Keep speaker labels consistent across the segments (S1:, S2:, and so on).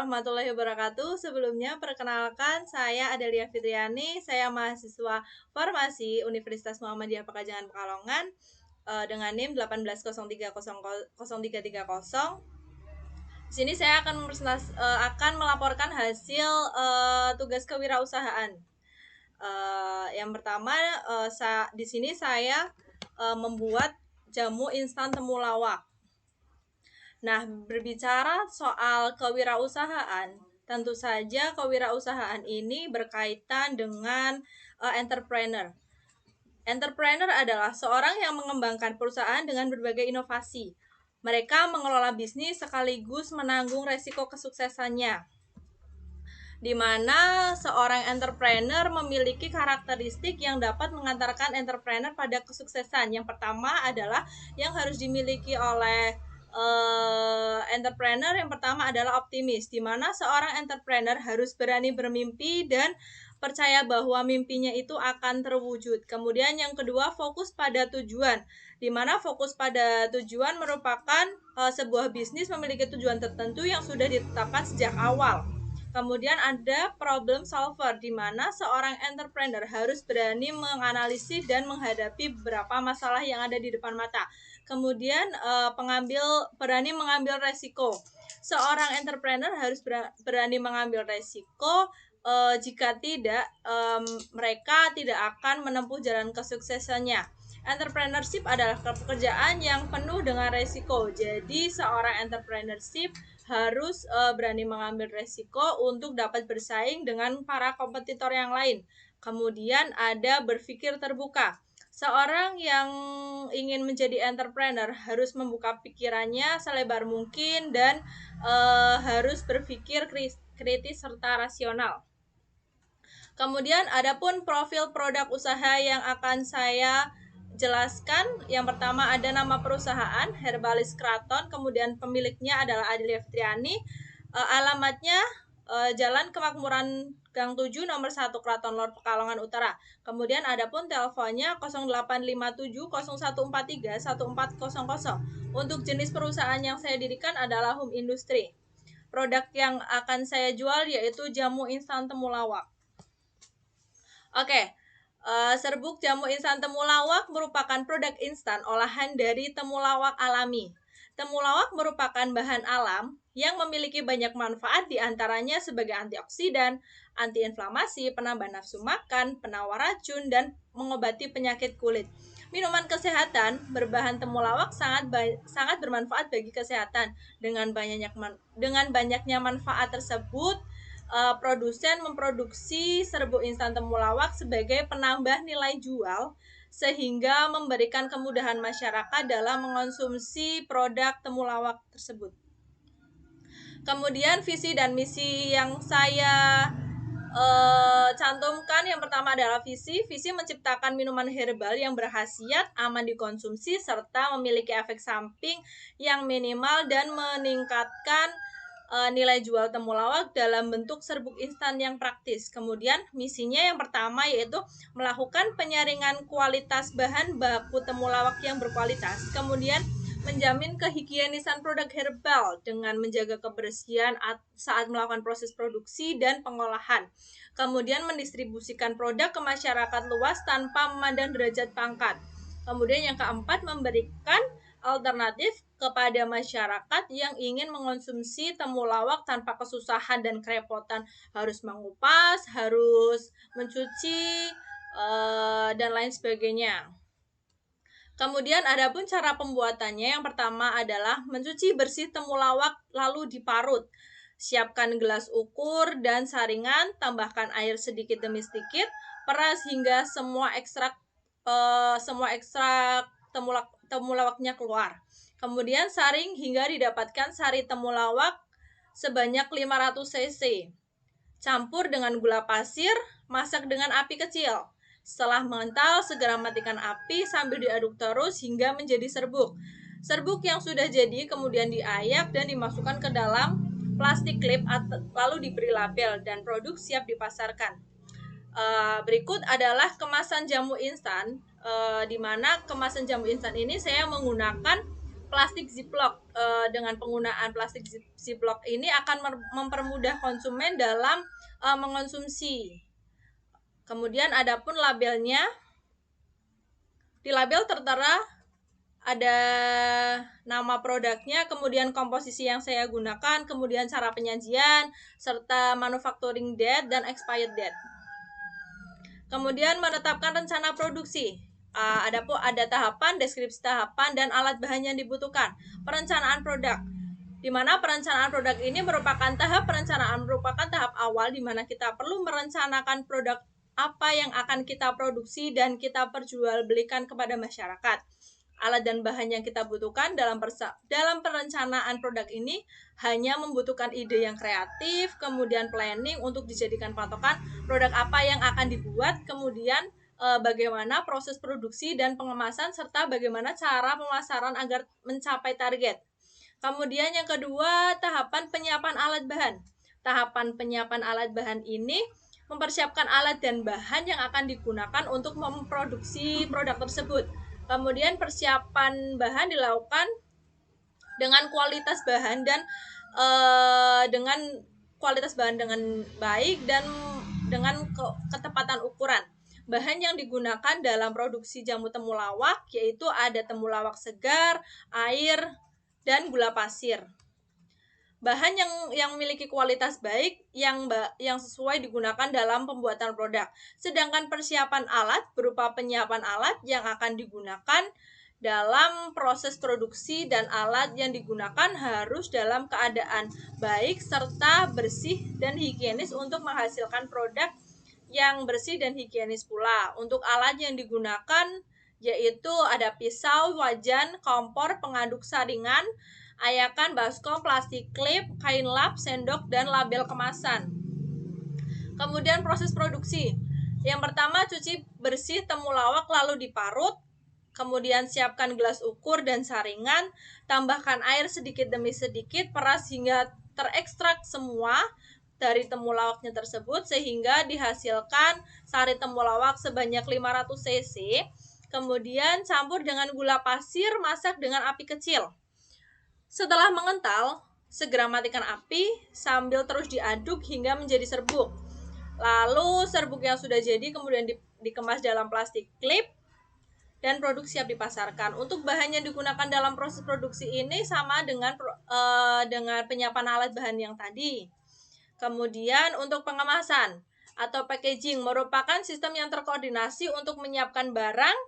S1: warahmatullahi wabarakatuh. Sebelumnya, perkenalkan saya Adelia Fitriani. Saya mahasiswa farmasi Universitas Muhammadiyah Pekajangan Pekalongan dengan NIM 180300330. Di sini saya akan melaporkan hasil tugas kewirausahaan. Yang pertama, di sini saya membuat jamu instan temulawak. Nah, berbicara soal kewirausahaan, tentu saja kewirausahaan ini berkaitan dengan entrepreneur. Entrepreneur adalah seorang yang mengembangkan perusahaan dengan berbagai inovasi. Mereka mengelola bisnis sekaligus menanggung resiko kesuksesannya, di mana seorang entrepreneur memiliki karakteristik yang dapat mengantarkan entrepreneur pada kesuksesan. Yang pertama adalah yang harus dimiliki oleh entrepreneur yang pertama adalah optimis, di mana seorang entrepreneur harus berani bermimpi dan percaya bahwa mimpinya itu akan terwujud. Kemudian yang kedua, fokus pada tujuan, di mana fokus pada tujuan merupakan sebuah bisnis memiliki tujuan tertentu yang sudah ditetapkan sejak awal. Kemudian ada problem solver, di mana seorang entrepreneur harus berani menganalisis dan menghadapi beberapa masalah yang ada di depan mata. Kemudian berani mengambil resiko. Seorang entrepreneur harus berani mengambil resiko. Jika tidak, mereka tidak akan menempuh jalan kesuksesannya. Entrepreneurship adalah pekerjaan yang penuh dengan resiko. Jadi seorang entrepreneurship harus berani mengambil resiko untuk dapat bersaing dengan para kompetitor yang lain. Kemudian ada berpikir terbuka. Seorang yang ingin menjadi entrepreneur harus membuka pikirannya selebar mungkin dan harus berpikir kritis serta rasional. Kemudian adapun profil produk usaha yang akan saya jelaskan. Yang pertama ada nama perusahaan Herbalis Kraton, kemudian pemiliknya adalah Adelia Fitriani. Alamatnya Jalan Kemakmuran Gang 7 nomor 1 Kraton Lor Pekalongan Utara. Kemudian adapun teleponnya 0857 0143 1400. Untuk jenis perusahaan yang saya dirikan adalah home industry. Produk yang akan saya jual yaitu jamu instan temulawak. Oke. Serbuk jamu instan temulawak merupakan produk instan olahan dari temulawak alami. Temulawak merupakan bahan alam yang memiliki banyak manfaat, diantaranya sebagai antioksidan, antiinflamasi, penambah nafsu makan, penawar racun, dan mengobati penyakit kulit. Minuman kesehatan berbahan temulawak sangat bermanfaat bagi kesehatan. Dengan banyaknya manfaat tersebut, produsen memproduksi serbuk instan temulawak sebagai penambah nilai jual, sehingga memberikan kemudahan masyarakat dalam mengonsumsi produk temulawak tersebut. Kemudian visi dan misi yang saya cantumkan, yang pertama adalah visi menciptakan minuman herbal yang berkhasiat, aman dikonsumsi, serta memiliki efek samping yang minimal dan meningkatkan nilai jual temulawak dalam bentuk serbuk instan yang praktis. Kemudian misinya yang pertama yaitu melakukan penyaringan kualitas bahan baku temulawak yang berkualitas. Kemudian menjamin kehigienisan produk herbal dengan menjaga kebersihan saat melakukan proses produksi dan pengolahan. Kemudian mendistribusikan produk ke masyarakat luas tanpa memandang derajat pangkat. Kemudian yang keempat, memberikan alternatif kepada masyarakat yang ingin mengonsumsi temulawak tanpa kesusahan dan kerepotan, harus mengupas, harus mencuci, dan lain sebagainya. Kemudian adapun cara pembuatannya, yang pertama adalah mencuci bersih temulawak lalu diparut. Siapkan gelas ukur dan saringan, tambahkan air sedikit demi sedikit, peras hingga semua ekstrak temulawaknya keluar. Kemudian saring hingga didapatkan sari temulawak sebanyak 500 cc. Campur dengan gula pasir, masak dengan api kecil. Setelah mengental, segera matikan api sambil diaduk terus hingga menjadi serbuk. Serbuk yang sudah jadi kemudian diayak dan dimasukkan ke dalam plastik klip lalu diberi label dan produk siap dipasarkan. Berikut adalah kemasan jamu instan, di mana kemasan jamu instan ini saya menggunakan plastik ziplock. Dengan penggunaan plastik ziplock ini akan mempermudah konsumen dalam mengonsumsi. Kemudian adapun labelnya, di label tertera ada nama produknya, kemudian komposisi yang saya gunakan, kemudian cara penyajian, serta manufacturing date dan expired date. Kemudian menetapkan rencana produksi. Ada tahapan, deskripsi tahapan, dan alat bahan yang dibutuhkan. Perencanaan produk, di mana perencanaan produk ini merupakan tahap awal di mana kita perlu merencanakan produk apa yang akan kita produksi dan kita perjualbelikan kepada masyarakat. Alat dan bahan yang kita butuhkan dalam perencanaan produk ini hanya membutuhkan ide yang kreatif, kemudian planning untuk dijadikan patokan produk apa yang akan dibuat, kemudian bagaimana proses produksi dan pengemasan, serta bagaimana cara pemasaran agar mencapai target. Kemudian yang kedua, tahapan penyiapan alat bahan. Tahapan penyiapan alat bahan ini mempersiapkan alat dan bahan yang akan digunakan untuk memproduksi produk tersebut. Kemudian persiapan bahan dilakukan dengan kualitas bahan dan dengan baik dan dengan ketepatan ukuran. Bahan yang digunakan dalam produksi jamu temulawak yaitu ada temulawak segar, air, dan gula pasir. Bahan yang memiliki kualitas baik yang sesuai digunakan dalam pembuatan produk. Sedangkan persiapan alat berupa penyiapan alat yang akan digunakan dalam proses produksi, dan alat yang digunakan harus dalam keadaan baik serta bersih dan higienis untuk menghasilkan produk yang bersih dan higienis pula. Untuk alat yang digunakan yaitu ada pisau, wajan, kompor, pengaduk saringan, ayakan, baskom, plastik klip, kain lap, sendok, dan label kemasan. Kemudian proses produksi. Yang pertama, cuci bersih temulawak lalu diparut. Kemudian siapkan gelas ukur dan saringan. Tambahkan air sedikit demi sedikit, peras hingga terekstrak semua dari temulawaknya tersebut sehingga dihasilkan sari temulawak sebanyak 500 cc. Kemudian campur dengan gula pasir, masak dengan api kecil. Setelah mengental, segera matikan api sambil terus diaduk hingga menjadi serbuk. Lalu serbuk yang sudah jadi kemudian dikemas dalam plastik klip dan produk siap dipasarkan. Untuk bahan yang digunakan dalam proses produksi ini sama dengan penyiapan alat bahan yang tadi. Kemudian untuk pengemasan atau packaging merupakan sistem yang terkoordinasi untuk menyiapkan barang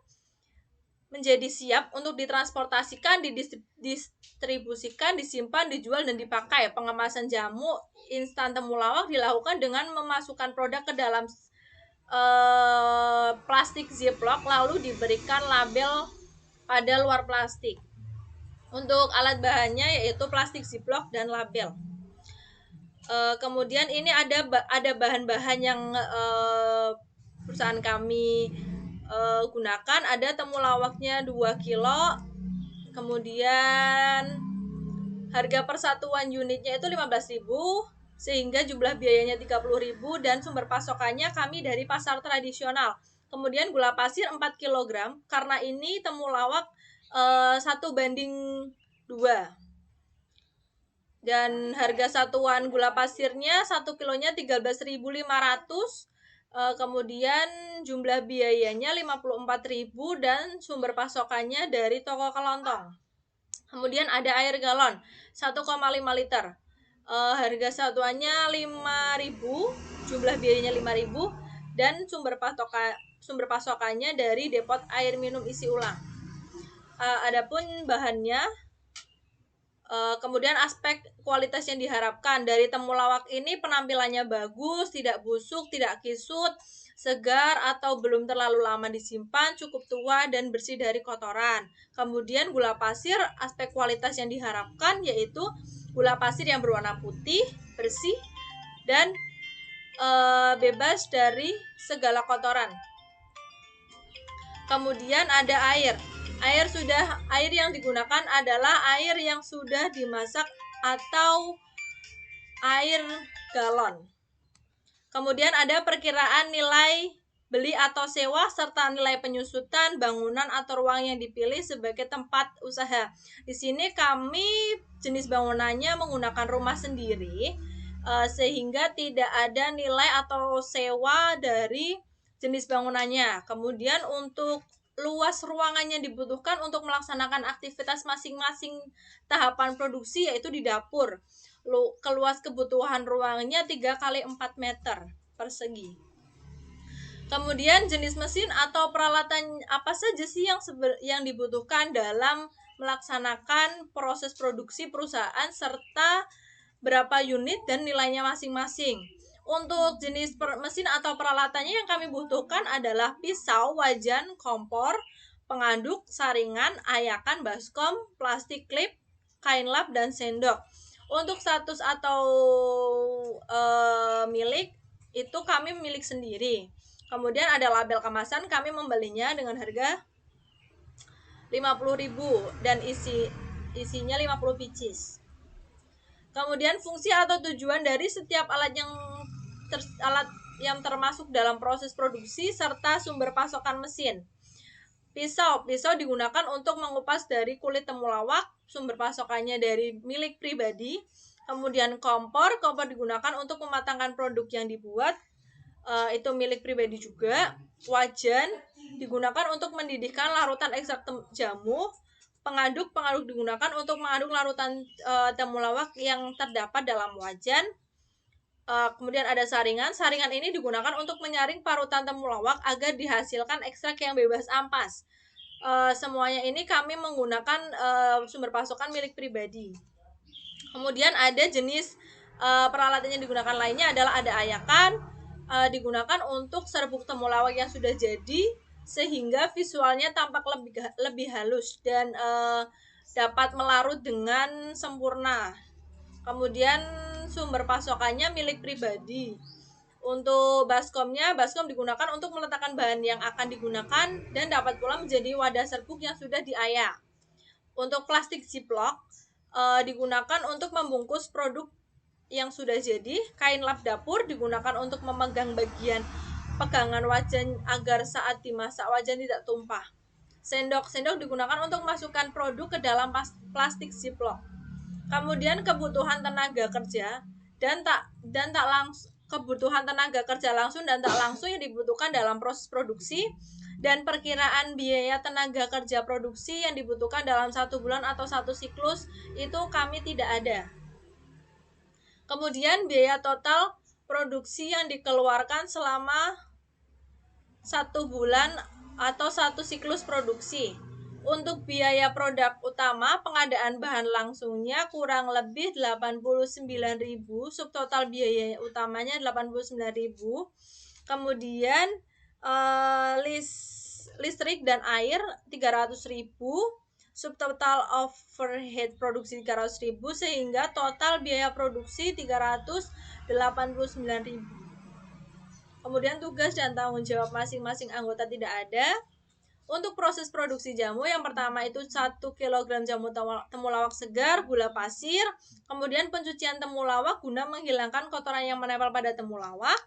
S1: menjadi siap untuk ditransportasikan, didistribusikan, disimpan, dijual, dan dipakai. Pengemasan jamu instan temulawak dilakukan dengan memasukkan produk ke dalam plastik ziplock lalu diberikan label pada luar plastik. Untuk alat bahannya yaitu plastik ziplock dan label. Kemudian ini ada bahan-bahan yang perusahaan kami gunakan. Ada temulawaknya 2 kilo, kemudian harga persatuan unitnya itu 15.000 sehingga jumlah biayanya 30.000 dan sumber pasokannya kami dari pasar tradisional. Kemudian gula pasir 4 kg karena ini temulawak 1:2. Dan harga satuan gula pasirnya 1 kilonya 13.500. Kemudian jumlah biayanya 54.000 dan sumber pasokannya dari toko kelontong. Kemudian ada air galon 1,5 liter. Harga satuannya 5.000, jumlah biayanya 5.000 dan sumber pasokannya dari depot air minum isi ulang. Adapun bahannya, kemudian aspek kualitas yang diharapkan dari temulawak ini penampilannya bagus, tidak busuk, tidak kisut, segar atau belum terlalu lama disimpan, cukup tua dan bersih dari kotoran. Kemudian gula pasir, aspek kualitas yang diharapkan yaitu gula pasir yang berwarna putih, bersih, dan bebas dari segala kotoran. Kemudian ada air. Air yang digunakan adalah air yang sudah dimasak atau air galon. Kemudian ada perkiraan nilai beli atau sewa, serta nilai penyusutan, bangunan atau ruang yang dipilih sebagai tempat usaha. Di sini kami jenis bangunannya menggunakan rumah sendiri, sehingga tidak ada nilai atau sewa dari jenis bangunannya. Kemudian untuk luas ruangannya dibutuhkan untuk melaksanakan aktivitas masing-masing tahapan produksi, yaitu di dapur. Keluas kebutuhan ruangnya 3 kali 4 meter persegi. Kemudian jenis mesin atau peralatan apa saja sih yang dibutuhkan dalam melaksanakan proses produksi perusahaan, serta berapa unit dan nilainya masing-masing. Untuk jenis mesin atau peralatannya yang kami butuhkan adalah pisau, wajan, kompor, pengaduk, saringan, ayakan, baskom, plastik klip, kain lap, dan sendok. Untuk status atau milik itu kami milik sendiri. Kemudian ada label kemasan, kami membelinya dengan harga 50.000 dan isinya 50 pieces. Kemudian fungsi atau tujuan dari setiap alat yang termasuk dalam proses produksi serta sumber pasokan mesin. Pisau digunakan untuk mengupas dari kulit temulawak, sumber pasokannya dari milik pribadi. Kemudian kompor digunakan untuk mematangkan produk yang dibuat, itu milik pribadi juga. Wajan digunakan untuk mendidihkan larutan ekstrak jamu. Pengaduk digunakan untuk mengaduk larutan temulawak yang terdapat dalam wajan. Kemudian ada saringan ini digunakan untuk menyaring parutan temulawak agar dihasilkan ekstrak yang bebas ampas. Semuanya ini kami menggunakan sumber pasokan milik pribadi. Kemudian ada jenis peralatan yang digunakan lainnya adalah ada ayakan, digunakan untuk serbuk temulawak yang sudah jadi sehingga visualnya tampak lebih halus dan dapat melarut dengan sempurna. Kemudian sumber pasokannya milik pribadi. Untuk baskom digunakan untuk meletakkan bahan yang akan digunakan dan dapat pula menjadi wadah serbuk yang sudah diayak. Untuk plastik ziplock digunakan untuk membungkus produk yang sudah jadi. Kain lap dapur digunakan untuk memegang bagian pegangan wajan agar saat dimasak wajan tidak tumpah. Sendok digunakan untuk memasukkan produk ke dalam plastik ziplock. Kemudian kebutuhan tenaga kerja kebutuhan tenaga kerja langsung dan tak langsung yang dibutuhkan dalam proses produksi, dan perkiraan biaya tenaga kerja produksi yang dibutuhkan dalam 1 bulan atau 1 siklus itu kami tidak ada. Kemudian biaya total produksi yang dikeluarkan selama 1 bulan atau 1 siklus produksi. Untuk biaya produk utama, pengadaan bahan langsungnya kurang lebih 89.000, subtotal biaya utamanya 89.000. Kemudian listrik dan air 300.000, subtotal overhead produksi 300.000, sehingga total biaya produksi 389.000. Kemudian tugas dan tanggung jawab masing-masing anggota tidak ada. Untuk proses produksi jamu, yang pertama itu 1 kg jamu temulawak segar, gula pasir, kemudian pencucian temulawak guna menghilangkan kotoran yang menempel pada temulawak,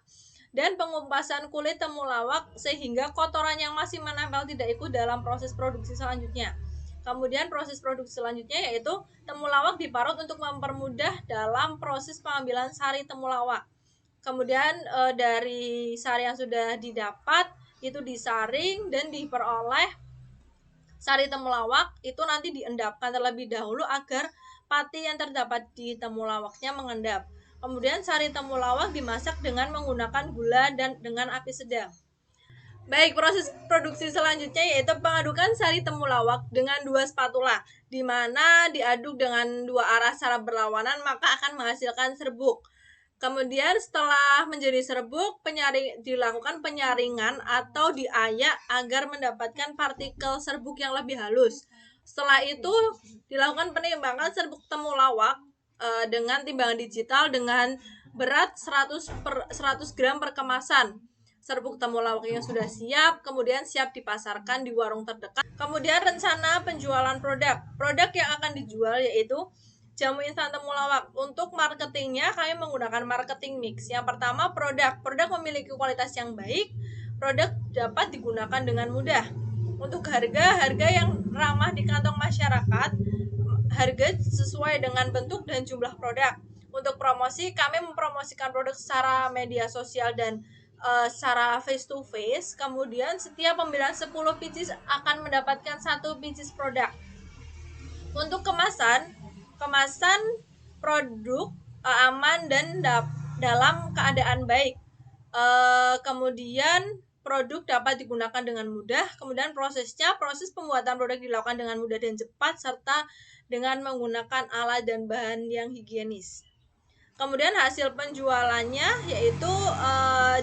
S1: dan pengupasan kulit temulawak sehingga kotoran yang masih menempel tidak ikut dalam proses produksi selanjutnya. Kemudian proses produksi selanjutnya yaitu temulawak diparut untuk mempermudah dalam proses pengambilan sari temulawak. Kemudian dari sari yang sudah didapat itu disaring dan diperoleh sari temulawak itu nanti diendapkan terlebih dahulu agar pati yang terdapat di temulawaknya mengendap. Kemudian sari temulawak dimasak dengan menggunakan gula dan dengan api sedang. Baik, proses produksi selanjutnya yaitu pengadukan sari temulawak dengan 2 spatula, di mana diaduk dengan 2 arah secara berlawanan maka akan menghasilkan serbuk. Kemudian setelah menjadi serbuk, dilakukan penyaringan atau diayak agar mendapatkan partikel serbuk yang lebih halus. Setelah itu dilakukan penimbangan serbuk temulawak dengan timbangan digital dengan berat 100 gram per kemasan. Serbuk temulawak yang sudah siap, kemudian siap dipasarkan di warung terdekat. Kemudian rencana penjualan produk yang akan dijual yaitu jamu instan temulawak. Untuk marketingnya kami menggunakan marketing mix. Yang pertama, produk memiliki kualitas yang baik, produk dapat digunakan dengan mudah. Untuk harga yang ramah di kantong masyarakat, harga sesuai dengan bentuk dan jumlah produk. Untuk promosi, kami mempromosikan produk secara media sosial dan secara face to face. Kemudian setiap pembelian 10 pieces akan mendapatkan 1 pieces produk. Untuk kemasan produk aman dan dalam keadaan baik. Kemudian produk dapat digunakan dengan mudah. Kemudian proses pembuatan produk dilakukan dengan mudah dan cepat serta dengan menggunakan alat dan bahan yang higienis. Kemudian hasil penjualannya yaitu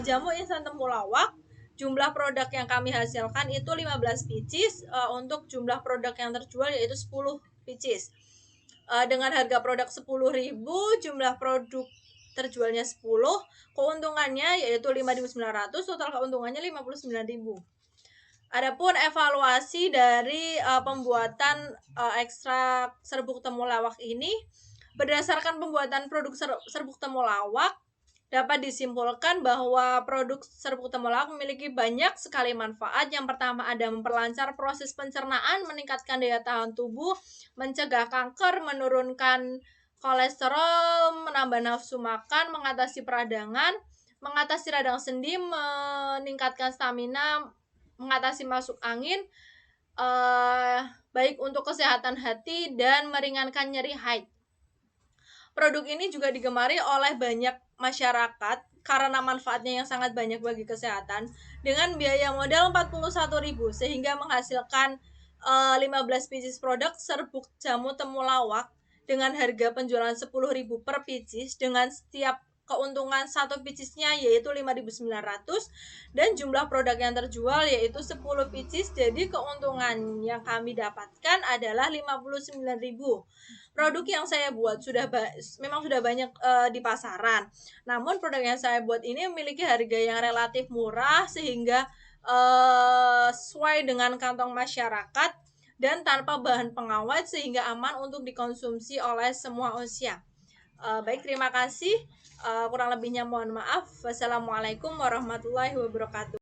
S1: jamu instan temulawak. Jumlah produk yang kami hasilkan itu 15 pieces. Untuk jumlah produk yang terjual yaitu 10 pieces. Dengan harga produk 10.000, jumlah produk terjualnya 10, keuntungannya yaitu 5.900, total keuntungannya 59.000. Adapun evaluasi dari pembuatan ekstrak serbuk temulawak ini, berdasarkan pembuatan produk serbuk temulawak, dapat disimpulkan bahwa produk serbuk temulawak memiliki banyak sekali manfaat. Yang pertama ada memperlancar proses pencernaan, meningkatkan daya tahan tubuh, mencegah kanker, menurunkan kolesterol, menambah nafsu makan, mengatasi peradangan, mengatasi radang sendi, meningkatkan stamina, mengatasi masuk angin, baik untuk kesehatan hati dan meringankan nyeri haid. Produk ini juga digemari oleh banyak masyarakat karena manfaatnya yang sangat banyak bagi kesehatan dengan biaya modal 41.000 sehingga menghasilkan 15 pieces produk serbuk jamu temulawak dengan harga penjualan 10.000 per pieces dengan setiap keuntungan satu piecesnya yaitu 5.900 dan jumlah produk yang terjual yaitu 10 pieces. Jadi keuntungan yang kami dapatkan adalah 59.000. Produk yang saya buat memang sudah banyak di pasaran. Namun produk yang saya buat ini memiliki harga yang relatif murah sehingga sesuai dengan kantong masyarakat dan tanpa bahan pengawet sehingga aman untuk dikonsumsi oleh semua usia. Baik, terima kasih. Kurang lebihnya mohon maaf. Wassalamualaikum warahmatullahi wabarakatuh.